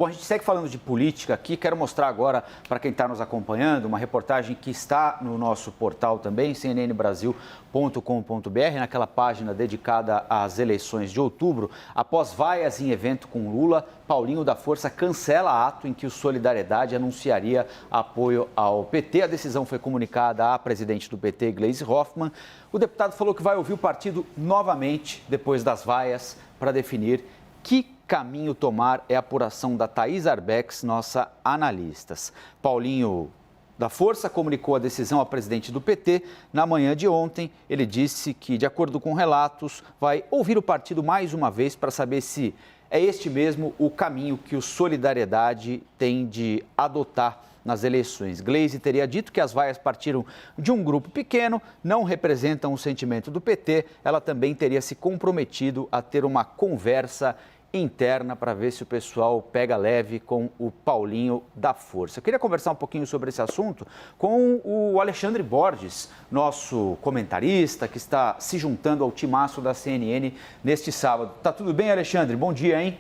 Bom, a gente segue falando de política aqui. Quero mostrar agora para quem está nos acompanhando uma reportagem que está no nosso portal também, cnnbrasil.com.br, naquela página dedicada às eleições de outubro. Após vaias em evento com Lula, Paulinho da Força cancela ato em que o Solidariedade anunciaria apoio ao PT. A decisão foi comunicada à presidente do PT, Gleisi Hoffmann. O deputado falou que vai ouvir o partido novamente depois das vaias para definir que caminho tomar. É a apuração da Thaís Arbex, nossa analista. Paulinho da Força comunicou a decisão ao presidente do PT na manhã de ontem. Ele disse que, de acordo com relatos, vai ouvir o partido mais uma vez para saber se é este mesmo o caminho que o Solidariedade tem de adotar nas eleições. Gleisi teria dito que as vaias partiram de um grupo pequeno, não representam o sentimento do PT. Ela também teria se comprometido a ter uma conversa interna para ver se o pessoal pega leve com o Paulinho da Força. Eu queria conversar um pouquinho sobre esse assunto com o Alexandre Borges, nosso comentarista que está se juntando ao timaço da CNN neste sábado. Tá tudo bem, Alexandre? Bom dia, hein?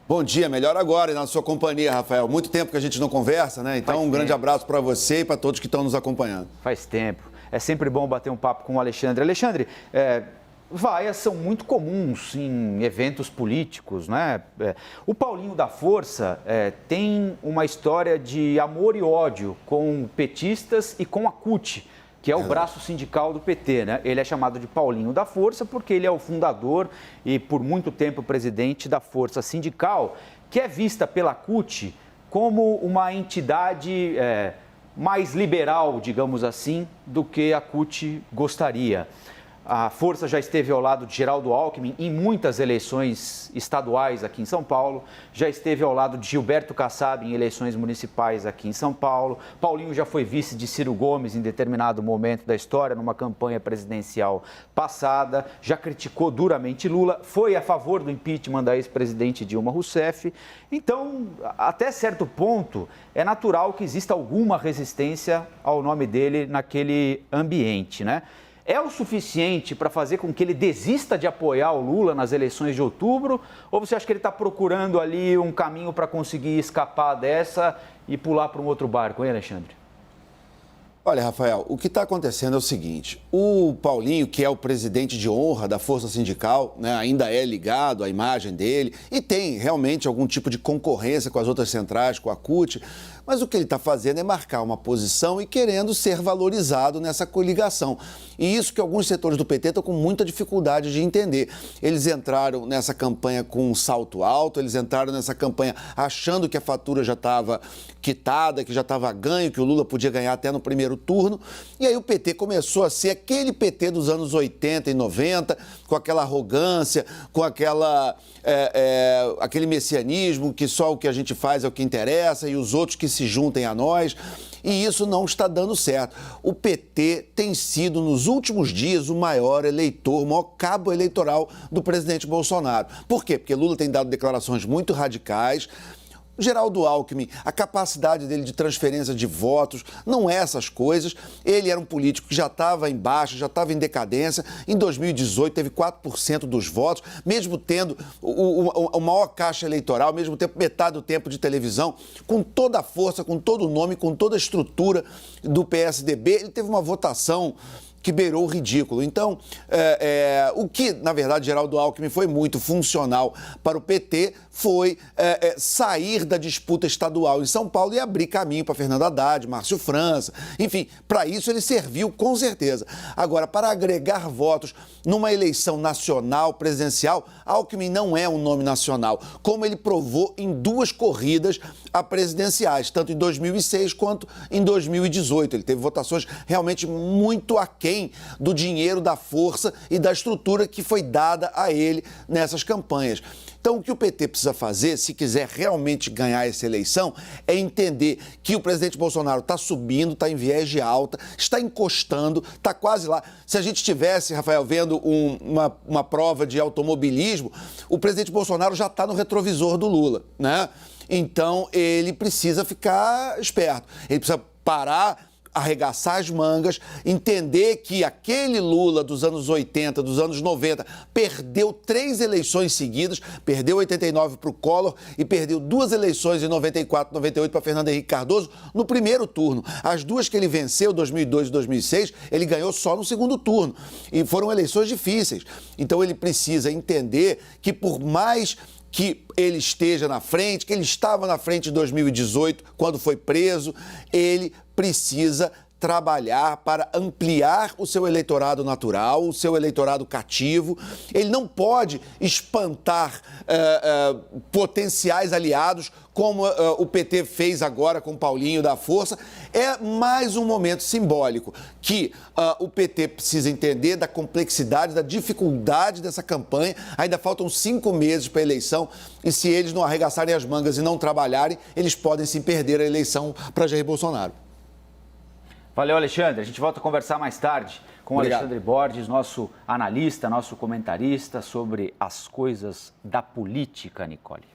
Bom dia, melhor agora e na sua companhia, Rafael. Muito tempo que a gente não conversa, né? Então, grande abraço para você e para todos que estão nos acompanhando. Faz tempo. É sempre bom bater um papo com o Alexandre. Alexandre, vaias são muito comuns em eventos políticos, né? O Paulinho da Força tem uma história de amor e ódio com petistas e com a CUT, que é o braço sindical do PT, né? Ele é chamado de Paulinho da Força porque ele é o fundador e, por muito tempo, presidente da Força Sindical, que é vista pela CUT como uma entidade mais liberal, digamos assim, do que a CUT gostaria. A Força já esteve ao lado de Geraldo Alckmin em muitas eleições estaduais aqui em São Paulo, já esteve ao lado de Gilberto Kassab em eleições municipais aqui em São Paulo. Paulinho já foi vice de Ciro Gomes em determinado momento da história, numa campanha presidencial passada, já criticou duramente Lula, foi a favor do impeachment da ex-presidente Dilma Rousseff. Então, até certo ponto, é natural que exista alguma resistência ao nome dele naquele ambiente, né? É o suficiente para fazer com que ele desista de apoiar o Lula nas eleições de outubro? Ou você acha que ele está procurando ali um caminho para conseguir escapar dessa e pular para um outro barco, hein, Alexandre? Olha, Rafael, o que está acontecendo é o seguinte: o Paulinho, que é o presidente de honra da Força Sindical, né, ainda é ligado à imagem dele e tem realmente algum tipo de concorrência com as outras centrais, com a CUT, mas o que ele está fazendo é marcar uma posição e querendo ser valorizado nessa coligação. E isso que alguns setores do PT estão com muita dificuldade de entender. Eles entraram nessa campanha com um salto alto, eles entraram nessa campanha achando que a fatura já estava quitada, que já estava ganho, que o Lula podia ganhar até no primeiro turno. E aí o PT começou a ser aquele PT dos anos 80 e 90, com aquela arrogância, com aquele messianismo, que só o que a gente faz é o que interessa e os outros que se juntem a nós. E isso não está dando certo. O PT tem sido, nos últimos dias, o maior eleitor, o maior cabo eleitoral do presidente Bolsonaro. Por quê? Porque Lula tem dado declarações muito radicais. Geraldo Alckmin, a capacidade dele de transferência de votos, não é essas coisas. Ele era um político que já estava em baixa, já estava em decadência. Em 2018 teve 4% dos votos, mesmo tendo o maior caixa eleitoral, mesmo tendo metade do tempo de televisão, com toda a força, com todo o nome, com toda a estrutura do PSDB, ele teve uma votação que beirou o ridículo. Então, o que, na verdade, Geraldo Alckmin foi muito funcional para o PT foi sair da disputa estadual em São Paulo e abrir caminho para Fernando Haddad, Márcio França. Enfim, para isso ele serviu com certeza. Agora, para agregar votos numa eleição nacional, presidencial, Alckmin não é um nome nacional, como ele provou em duas corridas a presidenciais, tanto em 2006 quanto em 2018. Ele teve votações realmente muito aquém do dinheiro da força e da estrutura que foi dada a ele nessas campanhas. Então, o que o PT precisa fazer, se quiser realmente ganhar essa eleição, é entender que o presidente Bolsonaro está subindo, está em viés de alta, está encostando, está quase lá. Se a gente estivesse, Rafael, vendo uma prova de automobilismo, o presidente Bolsonaro já está no retrovisor do Lula, né? Então, ele precisa ficar esperto, ele precisa parar arregaçar as mangas, entender que aquele Lula dos anos 80, dos anos 90, perdeu 3 eleições seguidas, perdeu 89 para o Collor e perdeu 2 eleições em 94, 98 para Fernando Henrique Cardoso no primeiro turno. As 2 que ele venceu, 2002 e 2006, ele ganhou só no segundo turno. E foram eleições difíceis. Então ele precisa entender que por mais que ele esteja na frente, que ele estava na frente em 2018, quando foi preso, ele precisa trabalhar para ampliar o seu eleitorado natural, o seu eleitorado cativo. Ele não pode espantar potenciais aliados, como o PT fez agora com Paulinho da Força. É mais um momento simbólico que o PT precisa entender da complexidade, da dificuldade dessa campanha. Ainda faltam 5 meses para a eleição e se eles não arregaçarem as mangas e não trabalharem, eles podem sim perder a eleição para Jair Bolsonaro. Valeu, Alexandre. A gente volta a conversar mais tarde com o Alexandre Borges, nosso analista, nosso comentarista sobre as coisas da política, Nicole.